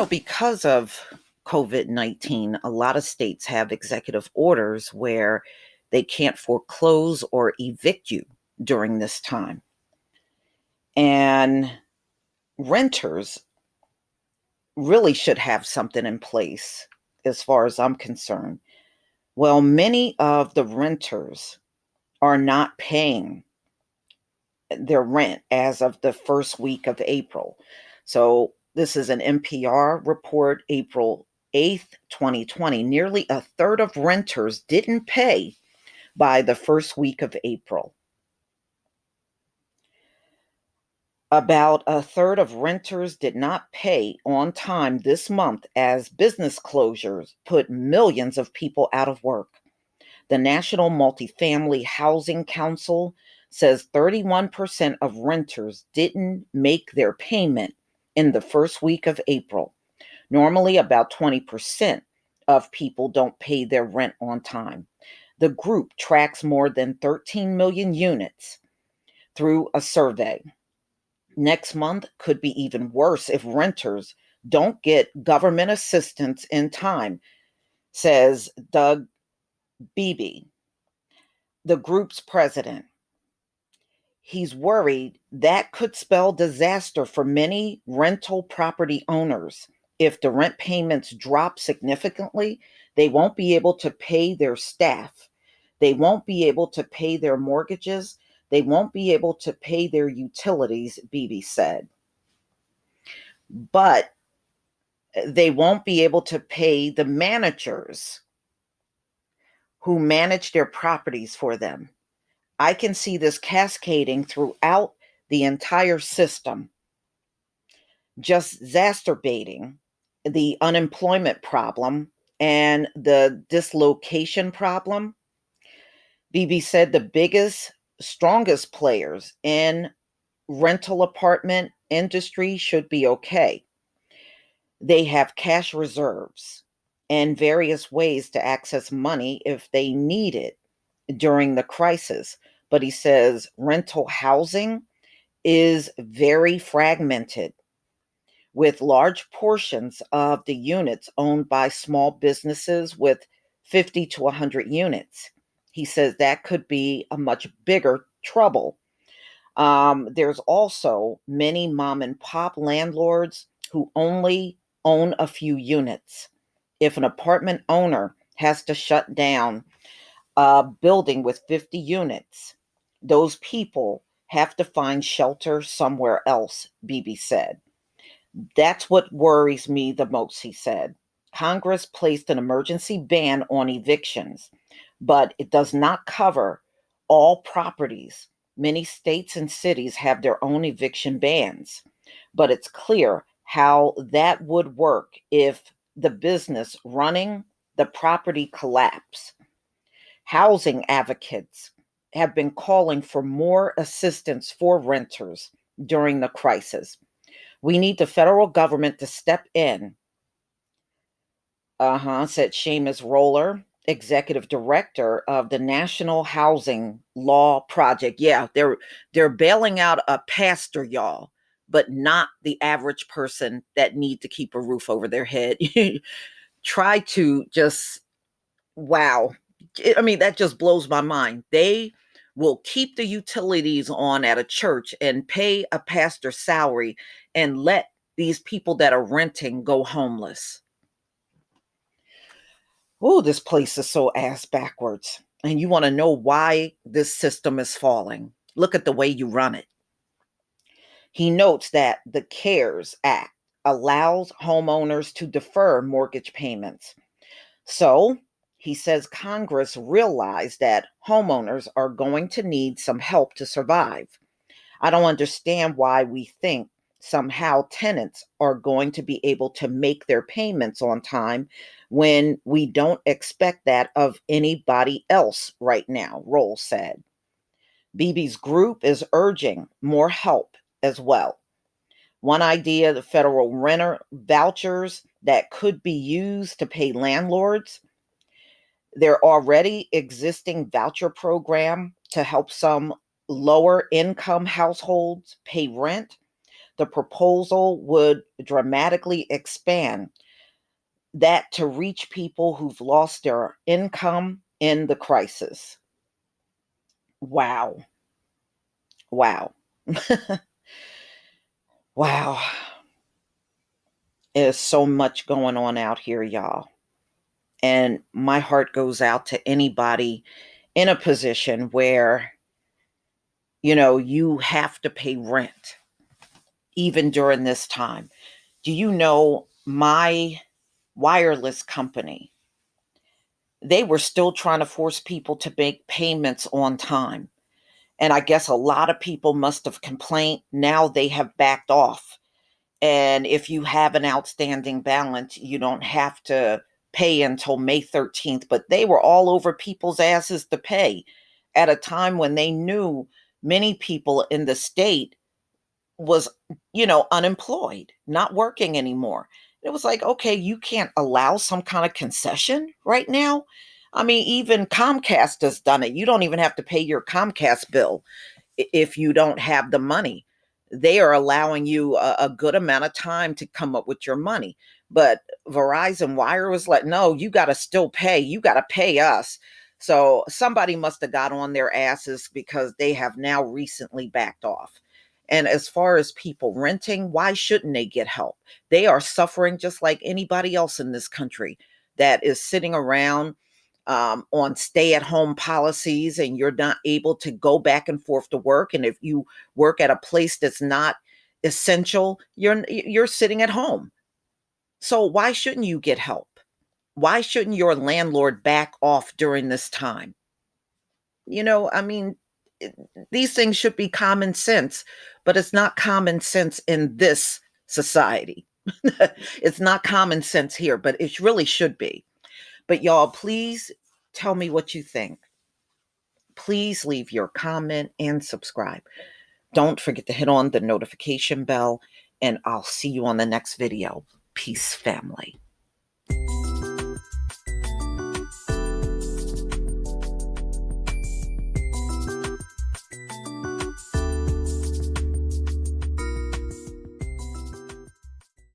Because of COVID-19, a lot of states have executive orders where they can't foreclose or evict you during this time. And renters really should have something in place, as far as I'm concerned. Well, many of the renters are not paying their rent as of the first week of April. So this is an NPR report, April 8th, 2020. Nearly a third of renters didn't pay by the first week of April. About a third of renters did not pay on time this month as business closures put millions of people out of work. The National Multifamily Housing Council says 31% of renters didn't make their payment in the first week of April. Normally, about 20% of people don't pay their rent on time. The group tracks more than 13 million units through a survey. Next month could be even worse if renters don't get government assistance in time, says Doug Beebe, the group's president. He's worried that could spell disaster for many rental property owners. If the rent payments drop significantly, they won't be able to pay their staff. They won't be able to pay their mortgages. They won't be able to pay their utilities, Beebe said. But they won't be able to pay the managers who manage their properties for them. I can see this cascading throughout the entire system, just exacerbating the unemployment problem and the dislocation problem. Beebe said the biggest, strongest players in rental apartment industry should be okay. They have cash reserves and various ways to access money if they need it during the crisis. But he says rental housing is very fragmented, with large portions of the units owned by small businesses with 50 to 100 units. He says that could be a much bigger trouble. There's also many mom and pop landlords who only own a few units. If an apartment owner has to shut down a building with 50 units, those people have to find shelter somewhere else, Beebe said. That's what worries me the most, he said. Congress placed an emergency ban on evictions, but it does not cover all properties. Many states and cities have their own eviction bans, but it's clear how that would work if the business running the property collapse. Housing advocates have been calling for more assistance for renters during the crisis. We need the federal government to step in, said Seamus Roller, executive director of the National Housing Law Project. Yeah, they're bailing out a pastor, y'all, but not the average person that need to keep a roof over their head. Try to just wow. I mean, that just blows my mind. They will keep the utilities on at a church and pay a pastor's salary and let these people that are renting go homeless. Oh, this place is so ass backwards. And you want to know why this system is falling. Look at the way you run it. He notes that the CARES Act allows homeowners to defer mortgage payments. So he says Congress realized that homeowners are going to need some help to survive. I don't understand why we think somehow tenants are going to be able to make their payments on time when we don't expect that of anybody else right now, Roll said. Beebe's group is urging more help as well. One idea, the federal renter vouchers that could be used to pay landlords. There already existing voucher program to help some lower income households pay rent. The proposal would dramatically expand that to reach people who've lost their income in the crisis. Wow. Wow. Wow. There's so much going on out here, y'all. And my heart goes out to anybody in a position where, you have to pay rent even during this time. Do you know my wireless company? They were still trying to force people to make payments on time. And I guess a lot of people must have complained. Now they have backed off. And if you have an outstanding balance, you don't have to pay until May 13th. But they were all over people's asses to pay at a time when they knew many people in the state was, unemployed, not working anymore. It was like, okay, you can't allow some kind of concession right now. I mean, even Comcast has done it. You don't even have to pay your Comcast bill if you don't have the money. They are allowing you a good amount of time to come up with your money. But Verizon Wire was like, no, you got to still pay. You got to pay us. So somebody must have got on their asses because they have now recently backed off. And as far as people renting, why shouldn't they get help? They are suffering just like anybody else in this country that is sitting around on stay at home policies, and you're not able to go back and forth to work. And if you work at a place that's not essential, you're sitting at home. So why shouldn't you get help? Why shouldn't your landlord back off during this time? I mean, these things should be common sense, but it's not common sense in this society. It's not common sense here, but it really should be. But y'all, please tell me what you think. Please leave your comment and subscribe. Don't forget to hit on the notification bell, and I'll see you on the next video. Peace, family.